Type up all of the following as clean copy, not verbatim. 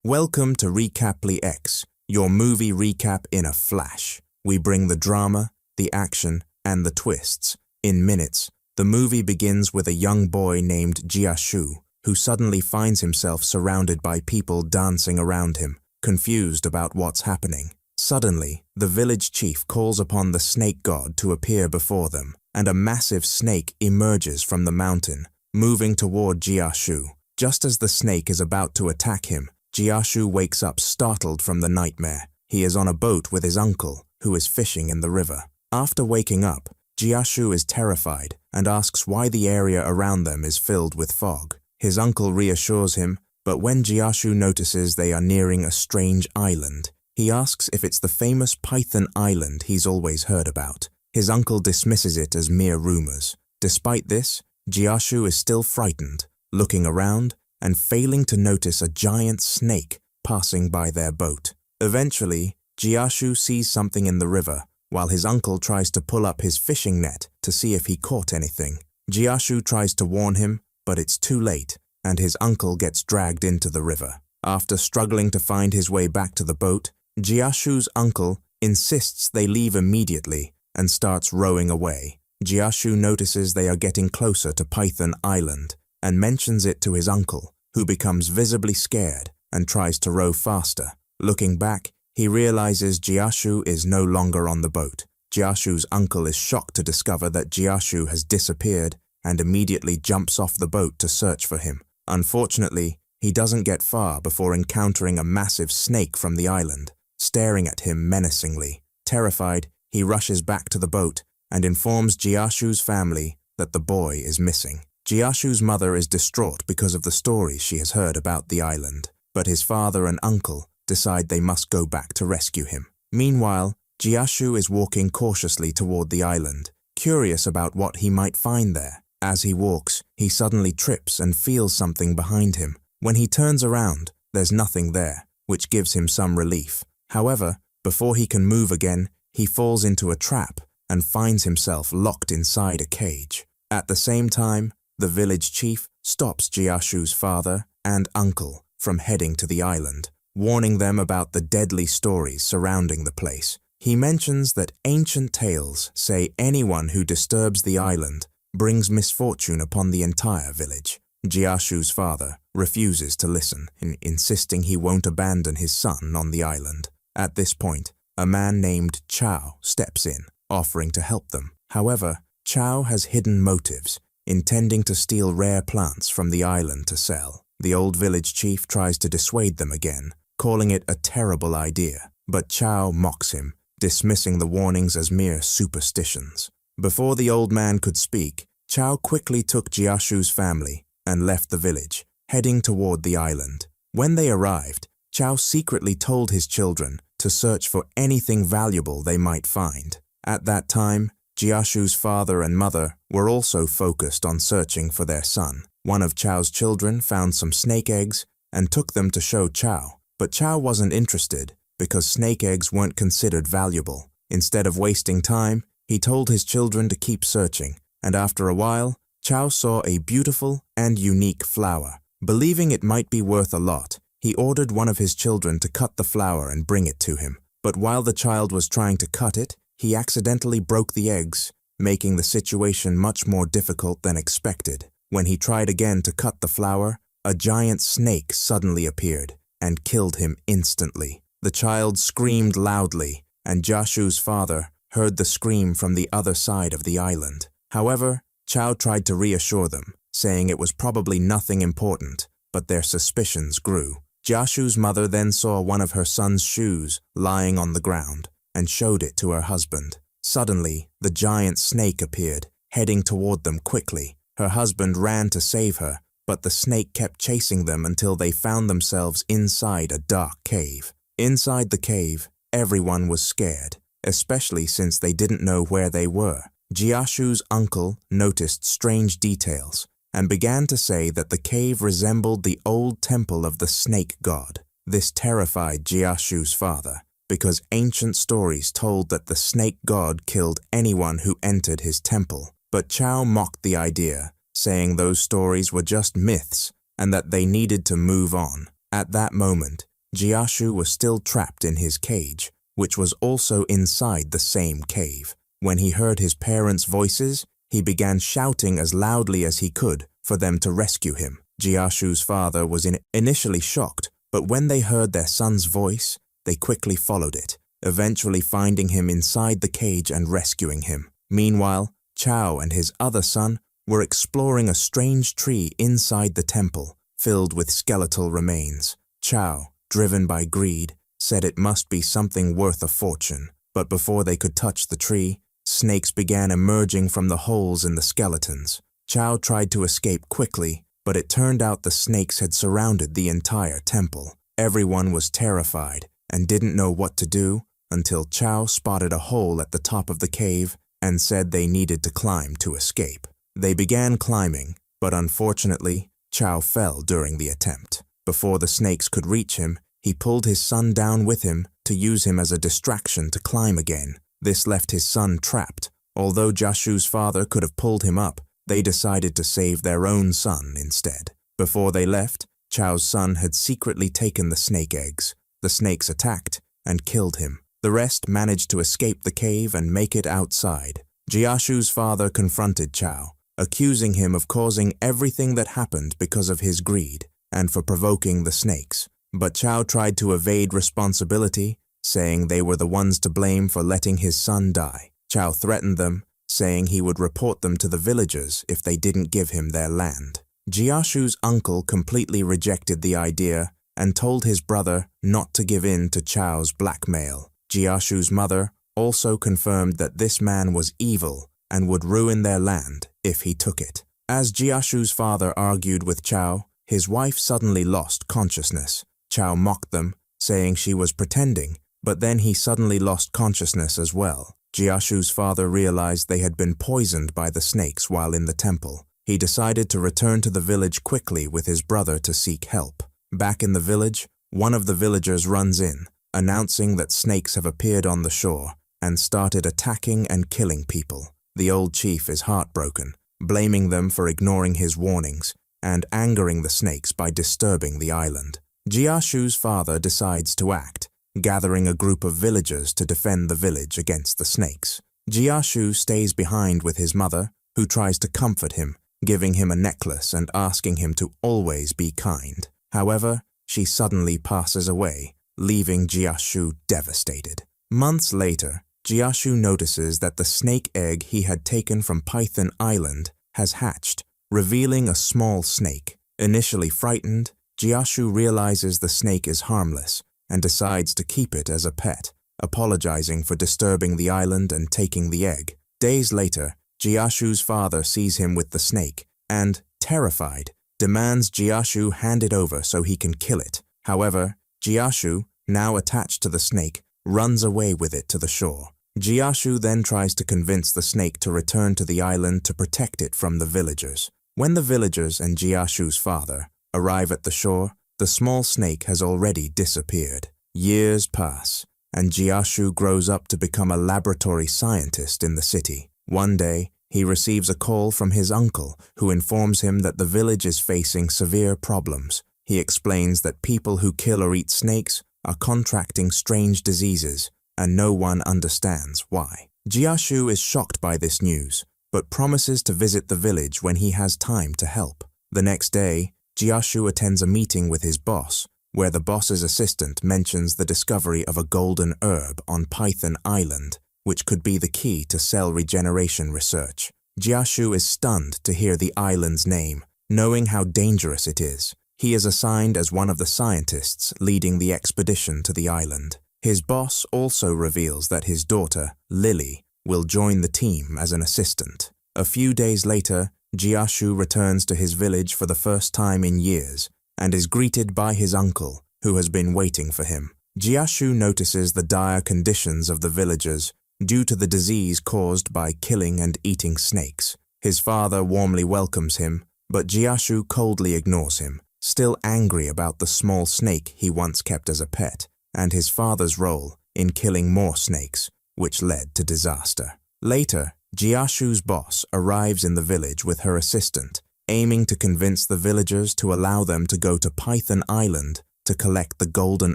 Welcome to Recaply X, your movie recap in a flash. We bring the drama, the action, and the twists. In minutes, the movie begins with a young boy named Jiashu, who suddenly finds himself surrounded by people dancing around him, confused about what's happening. Suddenly, the village chief calls upon the snake god to appear before them, and a massive snake emerges from the mountain, moving toward Jiashu. Just as the snake is about to attack him, Jiashu wakes up startled from the nightmare. He is on a boat with his uncle, who is fishing in the river. After waking up, Jiashu is terrified and asks why the area around them is filled with fog. His uncle reassures him, but when Jiashu notices they are nearing a strange island, he asks if it's the famous Python Island he's always heard about. His uncle dismisses it as mere rumors. Despite this, Jiashu is still frightened, looking around and failing to notice a giant snake passing by their boat. Eventually, Jiashu sees something in the river, while his uncle tries to pull up his fishing net to see if he caught anything. Jiashu tries to warn him, but it's too late, and his uncle gets dragged into the river. After struggling to find his way back to the boat, Jiashu's uncle insists they leave immediately and starts rowing away. Jiashu notices they are getting closer to Python Island and mentions it to his uncle, who becomes visibly scared and tries to row faster. Looking back, he realizes Jiashu is no longer on the boat. Jiashu's uncle is shocked to discover that Jiashu has disappeared and immediately jumps off the boat to search for him. Unfortunately, he doesn't get far before encountering a massive snake from the island, staring at him menacingly. Terrified, he rushes back to the boat and informs Jiashu's family that the boy is missing. Jiashu's mother is distraught because of the stories she has heard about the island, but his father and uncle decide they must go back to rescue him. Meanwhile, Jiashu is walking cautiously toward the island, curious about what he might find there. As he walks, he suddenly trips and feels something behind him. When he turns around, there's nothing there, which gives him some relief. However, before he can move again, he falls into a trap and finds himself locked inside a cage. At the same time, the village chief stops Jiashu's father and uncle from heading to the island, warning them about the deadly stories surrounding the place. He mentions that ancient tales say anyone who disturbs the island brings misfortune upon the entire village. Jiashu's father refuses to listen, insisting he won't abandon his son on the island. At this point, a man named Chao steps in, offering to help them. However, Chao has hidden motives, intending to steal rare plants from the island to sell. The old village chief tries to dissuade them again, calling it a terrible idea, but Chao mocks him, dismissing the warnings as mere superstitions. Before the old man could speak, Chao quickly took Jiashu's family and left the village, heading toward the island. When they arrived, Chao secretly told his children to search for anything valuable they might find. At that time, Jiashu's father and mother were also focused on searching for their son. One of Chao's children found some snake eggs and took them to show Chao, but Chao wasn't interested because snake eggs weren't considered valuable. Instead of wasting time, he told his children to keep searching, and after a while, Chao saw a beautiful and unique flower. Believing it might be worth a lot, he ordered one of his children to cut the flower and bring it to him. But while the child was trying to cut it, he accidentally broke the eggs, making the situation much more difficult than expected. When he tried again to cut the flower, a giant snake suddenly appeared and killed him instantly. The child screamed loudly, and Jiashu's father heard the scream from the other side of the island. However, Chao tried to reassure them, saying it was probably nothing important, but their suspicions grew. Jiashu's mother then saw one of her son's shoes lying on the ground and showed it to her husband. Suddenly, the giant snake appeared, heading toward them quickly. Her husband ran to save her, but the snake kept chasing them until they found themselves inside a dark cave. Inside the cave, everyone was scared, especially since they didn't know where they were. Jiashu's uncle noticed strange details and began to say that the cave resembled the old temple of the snake god. This terrified Jiashu's father, because ancient stories told that the snake god killed anyone who entered his temple. But Chao mocked the idea, saying those stories were just myths and that they needed to move on. At that moment, Jiashu was still trapped in his cage, which was also inside the same cave. When he heard his parents' voices, he began shouting as loudly as he could for them to rescue him. Jiashu's father was initially shocked, but when they heard their son's voice, they quickly followed it, eventually finding him inside the cage and rescuing him. Meanwhile, Chao and his other son were exploring a strange tree inside the temple, filled with skeletal remains. Chao, driven by greed, said it must be something worth a fortune, but before they could touch the tree, snakes began emerging from the holes in the skeletons. Chao tried to escape quickly, but it turned out the snakes had surrounded the entire temple. Everyone was terrified and didn't know what to do until Chao spotted a hole at the top of the cave and said they needed to climb to escape. They began climbing, but unfortunately, Chao fell during the attempt. Before the snakes could reach him, he pulled his son down with him to use him as a distraction to climb again. This left his son trapped. Although Jiashu's father could have pulled him up, they decided to save their own son instead. Before they left, Chao's son had secretly taken the snake eggs. The snakes attacked and killed him. The rest managed to escape the cave and make it outside. Jiashu's father confronted Chao, accusing him of causing everything that happened because of his greed and for provoking the snakes. But Chao tried to evade responsibility, saying they were the ones to blame for letting his son die. Chao threatened them, saying he would report them to the villagers if they didn't give him their land. Jiashu's uncle completely rejected the idea and told his brother not to give in to Chao's blackmail. Jiashu's mother also confirmed that this man was evil and would ruin their land if he took it. As Jiashu's father argued with Chao, his wife suddenly lost consciousness. Chao mocked them, saying she was pretending, but then he suddenly lost consciousness as well. Jiashu's father realized they had been poisoned by the snakes while in the temple. He decided to return to the village quickly with his brother to seek help. Back in the village, one of the villagers runs in, announcing that snakes have appeared on the shore and started attacking and killing people. The old chief is heartbroken, blaming them for ignoring his warnings and angering the snakes by disturbing the island. Jiashu's father decides to act, gathering a group of villagers to defend the village against the snakes. Jiashu stays behind with his mother, who tries to comfort him, giving him a necklace and asking him to always be kind. However, she suddenly passes away, leaving Jiashu devastated. Months later, Jiashu notices that the snake egg he had taken from Python Island has hatched, revealing a small snake. Initially frightened, Jiashu realizes the snake is harmless and decides to keep it as a pet, apologizing for disturbing the island and taking the egg. Days later, Jiashu's father sees him with the snake and, terrified, demands Jiashu hand it over so he can kill it. However, Jiashu, now attached to the snake, runs away with it to the shore. Jiashu then tries to convince the snake to return to the island to protect it from the villagers. When the villagers and Jiashu's father arrive at the shore, the small snake has already disappeared. Years pass, and Jiashu grows up to become a laboratory scientist in the city. One day, he receives a call from his uncle, who informs him that the village is facing severe problems. He explains that people who kill or eat snakes are contracting strange diseases, and no one understands why. Jiashu is shocked by this news, but promises to visit the village when he has time to help. The next day, Jiashu attends a meeting with his boss, where the boss's assistant mentions the discovery of a golden herb on Python Island, which could be the key to cell regeneration research. Jiashu is stunned to hear the island's name, knowing how dangerous it is. He is assigned as one of the scientists leading the expedition to the island. His boss also reveals that his daughter, Lily, will join the team as an assistant. A few days later, Jiashu returns to his village for the first time in years and is greeted by his uncle, who has been waiting for him. Jiashu notices the dire conditions of the villagers due to the disease caused by killing and eating snakes. His father warmly welcomes him, but Jiashu coldly ignores him, still angry about the small snake he once kept as a pet and his father's role in killing more snakes, which led to disaster. Later, Jiashu's boss arrives in the village with her assistant, aiming to convince the villagers to allow them to go to Python Island to collect the golden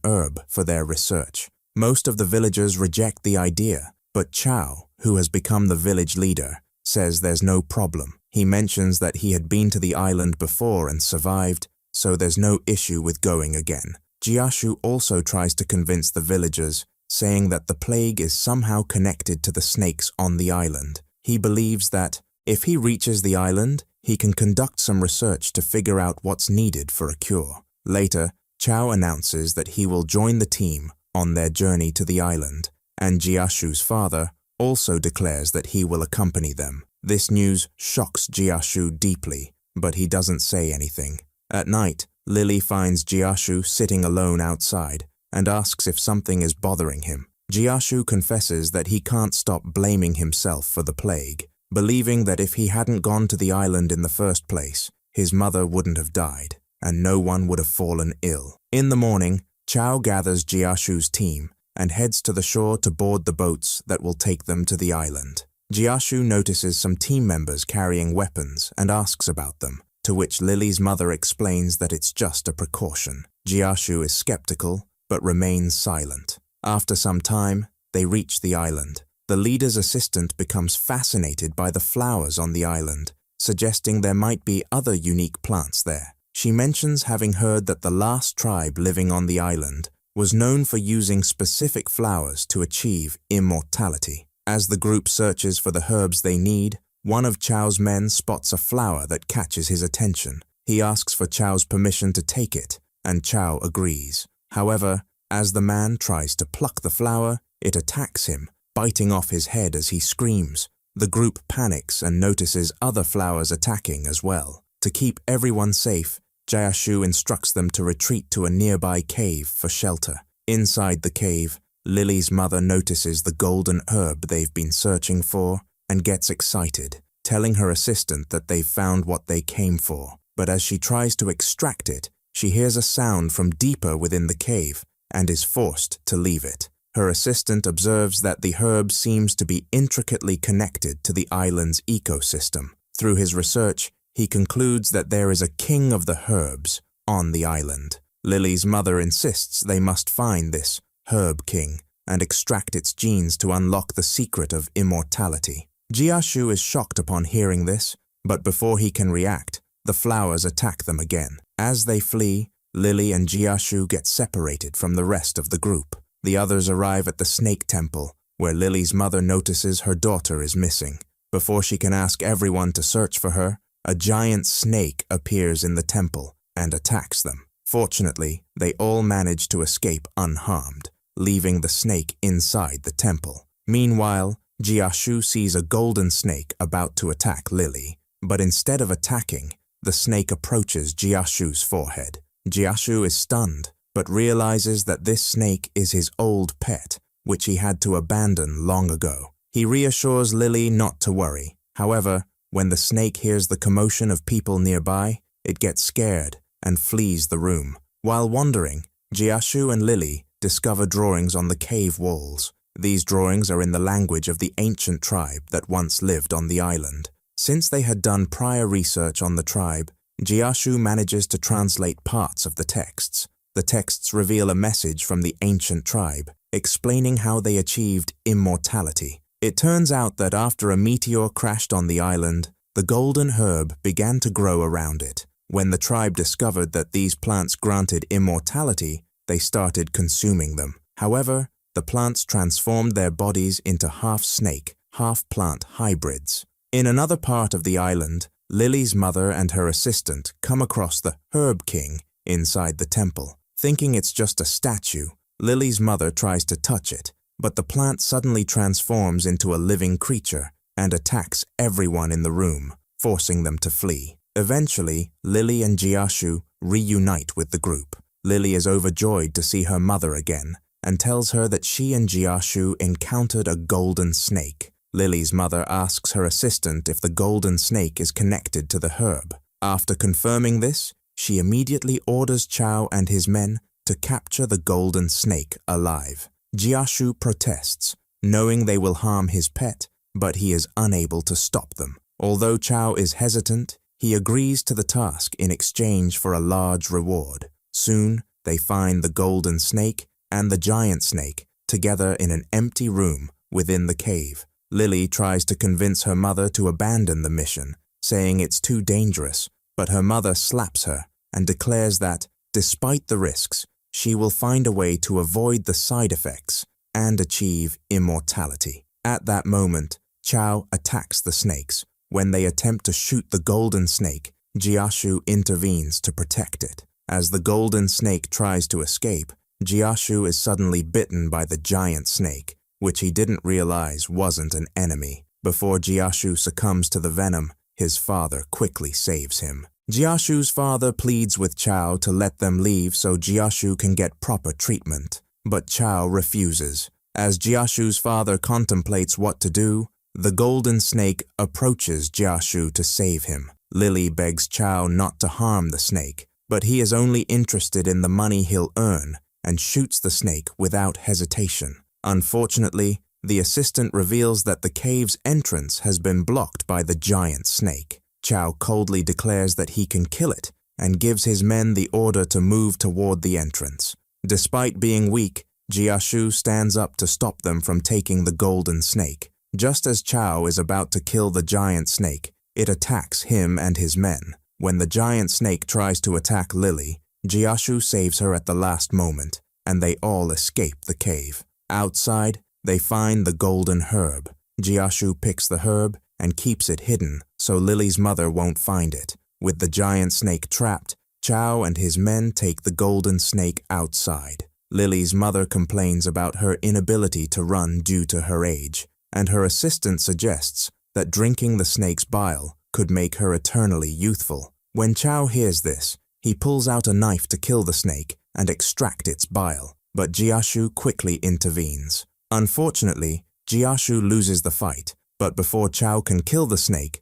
herb for their research. Most of the villagers reject the idea, but Chow, who has become the village leader, says there's no problem. He mentions that he had been to the island before and survived, so there's no issue with going again. Jiashu also tries to convince the villagers, saying that the plague is somehow connected to the snakes on the island. He believes that, if he reaches the island, he can conduct some research to figure out what's needed for a cure. Later, Chow announces that he will join the team on their journey to the island, and Jiashu's father also declares that he will accompany them. This news shocks Jiashu deeply, but he doesn't say anything. At night, Lily finds Jiashu sitting alone outside and asks if something is bothering him. Jiashu confesses that he can't stop blaming himself for the plague, believing that if he hadn't gone to the island in the first place, his mother wouldn't have died, and no one would have fallen ill. In the morning, Chow gathers Jiashu's team and heads to the shore to board the boats that will take them to the island. Jiashu notices some team members carrying weapons and asks about them, to which Lily's mother explains that it's just a precaution. Jiashu is skeptical, but remains silent. After some time, they reach the island. The leader's assistant becomes fascinated by the flowers on the island, suggesting there might be other unique plants there. She mentions having heard that the last tribe living on the island was known for using specific flowers to achieve immortality. As the group searches for the herbs they need, one of Chow's men spots a flower that catches his attention. He asks for Chow's permission to take it, and Chow agrees. However, as the man tries to pluck the flower, it attacks him, biting off his head as he screams. The group panics and notices other flowers attacking as well. To keep everyone safe, Jiashu instructs them to retreat to a nearby cave for shelter. Inside the cave, Lily's mother notices the golden herb they've been searching for and gets excited, telling her assistant that they've found what they came for. But as she tries to extract it, she hears a sound from deeper within the cave and is forced to leave it. Her assistant observes that the herb seems to be intricately connected to the island's ecosystem. Through his research, he concludes that there is a king of the herbs on the island. Lily's mother insists they must find this herb king and extract its genes to unlock the secret of immortality. Jiashu is shocked upon hearing this, but before he can react, the flowers attack them again. As they flee, Lily and Jiashu get separated from the rest of the group. The others arrive at the snake temple, where Lily's mother notices her daughter is missing. Before she can ask everyone to search for her, a giant snake appears in the temple and attacks them. Fortunately, they all manage to escape unharmed, leaving the snake inside the temple. Meanwhile, Jiashu sees a golden snake about to attack Lily, but instead of attacking, the snake approaches Jiashu's forehead. Jiashu is stunned, but realizes that this snake is his old pet, which he had to abandon long ago. He reassures Lily not to worry. However, when the snake hears the commotion of people nearby, it gets scared and flees the room. While wandering, Jiashu and Lily discover drawings on the cave walls. These drawings are in the language of the ancient tribe that once lived on the island. Since they had done prior research on the tribe, Jiashu manages to translate parts of the texts. The texts reveal a message from the ancient tribe, explaining how they achieved immortality. It turns out that after a meteor crashed on the island, the golden herb began to grow around it. When the tribe discovered that these plants granted immortality, they started consuming them. However, the plants transformed their bodies into half-snake, half-plant hybrids. In another part of the island, Lily's mother and her assistant come across the Herb King inside the temple. Thinking it's just a statue, Lily's mother tries to touch it, but the plant suddenly transforms into a living creature and attacks everyone in the room, forcing them to flee. Eventually, Lily and Jiashu reunite with the group. Lily is overjoyed to see her mother again and tells her that she and Jiashu encountered a golden snake. Lily's mother asks her assistant if the golden snake is connected to the herb. After confirming this, she immediately orders Chow and his men to capture the golden snake alive. Jiashu protests, knowing they will harm his pet, but he is unable to stop them. Although Chow is hesitant, he agrees to the task in exchange for a large reward. Soon, they find the golden snake and the giant snake together in an empty room within the cave. Lily tries to convince her mother to abandon the mission, saying it's too dangerous, but her mother slaps her and declares that, despite the risks, she will find a way to avoid the side effects and achieve immortality. At that moment, Chao attacks the snakes. When they attempt to shoot the golden snake, Jiashu intervenes to protect it. As the golden snake tries to escape, Jiashu is suddenly bitten by the giant snake, which he didn't realize wasn't an enemy. Before Jiashu succumbs to the venom, his father quickly saves him. Jiashu's father pleads with Chao to let them leave so Jiashu can get proper treatment, but Chao refuses. As Jiashu's father contemplates what to do, the golden snake approaches Jiashu to save him. Lily begs Chao not to harm the snake, but he is only interested in the money he'll earn and shoots the snake without hesitation. Unfortunately, the assistant reveals that the cave's entrance has been blocked by the giant snake. Chao coldly declares that he can kill it and gives his men the order to move toward the entrance. Despite being weak, Jiashu stands up to stop them from taking the golden snake. Just as Chao is about to kill the giant snake, it attacks him and his men. When the giant snake tries to attack Lily, Jiashu saves her at the last moment, and they all escape the cave. Outside, they find the golden herb. Jiashu picks the herb and keeps it hidden so Lily's mother won't find it. With the giant snake trapped, Chao and his men take the golden snake outside. Lily's mother complains about her inability to run due to her age, and her assistant suggests that drinking the snake's bile could make her eternally youthful. When Chao hears this, he pulls out a knife to kill the snake and extract its bile, but Jiashu quickly intervenes. Unfortunately, Jiashu loses the fight, but before Chao can kill the snake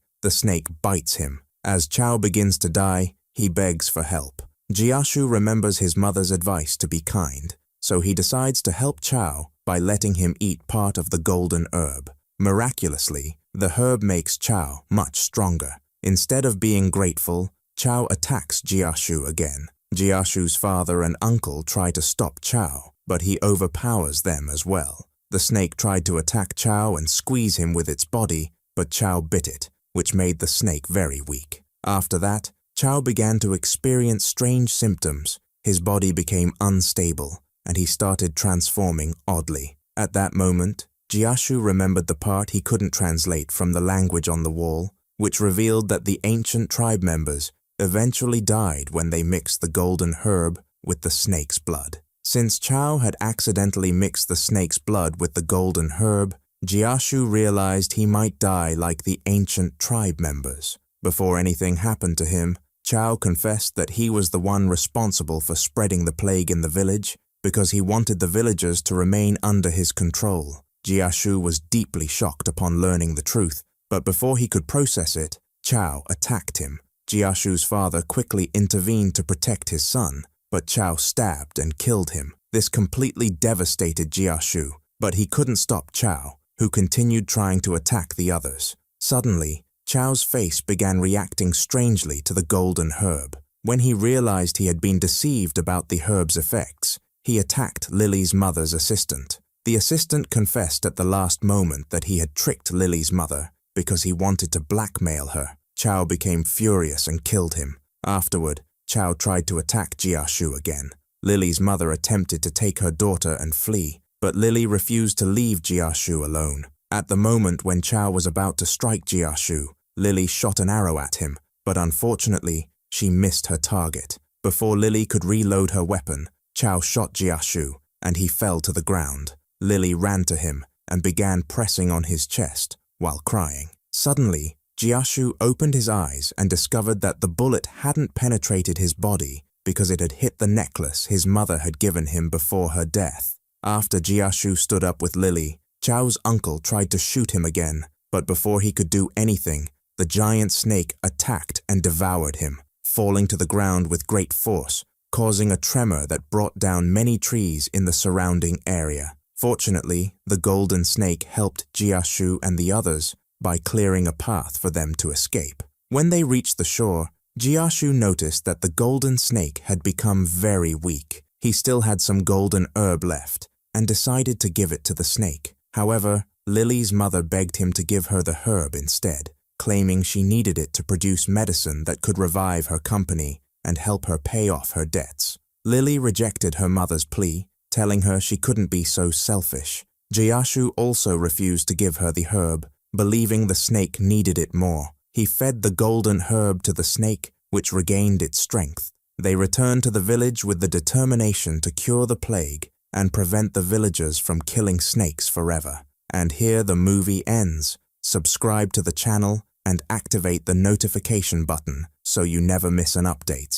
bites him. As Chao begins to die, he begs for help. Jiashu remembers his mother's advice to be kind, so he decides to help Chao by letting him eat part of the golden herb. Miraculously, the herb makes Chao much stronger. Instead of being grateful, Chao attacks Jiashu again. Jiashu's father and uncle try to stop Chao, but he overpowers them as well. The snake tried to attack Chao and squeeze him with its body, but Chao bit it, which made the snake very weak. After that, Chao began to experience strange symptoms. His body became unstable, and he started transforming oddly. At that moment, Jiashu remembered the part he couldn't translate from the language on the wall, which revealed that the ancient tribe members eventually died when they mixed the golden herb with the snake's blood. Since Chao had accidentally mixed the snake's blood with the golden herb, Jiashu realized he might die like the ancient tribe members. Before anything happened to him, Chao confessed that he was the one responsible for spreading the plague in the village because he wanted the villagers to remain under his control. Jiashu was deeply shocked upon learning the truth, but before he could process it, Chao attacked him. Jiashu's father quickly intervened to protect his son, but Chao stabbed and killed him. This completely devastated Jiashu, but he couldn't stop Chao, who continued trying to attack the others. Suddenly, Chao's face began reacting strangely to the golden herb. When he realized he had been deceived about the herb's effects, he attacked Lily's mother's assistant. The assistant confessed at the last moment that he had tricked Lily's mother because he wanted to blackmail her. Chao became furious and killed him. Afterward, Chao tried to attack Jiashu again. Lily's mother attempted to take her daughter and flee, but Lily refused to leave Jiashu alone. At the moment when Chao was about to strike Jiashu, Lily shot an arrow at him, but unfortunately, she missed her target. Before Lily could reload her weapon, Chao shot Jiashu, and he fell to the ground. Lily ran to him and began pressing on his chest while crying. Suddenly, Jiashu opened his eyes and discovered that the bullet hadn't penetrated his body because it had hit the necklace his mother had given him before her death. After Jiashu stood up with Lily, Chao's uncle tried to shoot him again, but before he could do anything, the giant snake attacked and devoured him, falling to the ground with great force, causing a tremor that brought down many trees in the surrounding area. Fortunately, the golden snake helped Jiashu and the others by clearing a path for them to escape. When they reached the shore, Jiashu noticed that the golden snake had become very weak. He still had some golden herb left and decided to give it to the snake. However, Lily's mother begged him to give her the herb instead, claiming she needed it to produce medicine that could revive her company and help her pay off her debts. Lily rejected her mother's plea, telling her she couldn't be so selfish. Jayashu also refused to give her the herb, believing the snake needed it more. He fed the golden herb to the snake, which regained its strength. They returned to the village with the determination to cure the plague and prevent the villagers from killing snakes forever. And here the movie ends. Subscribe to the channel and activate the notification button so you never miss an update.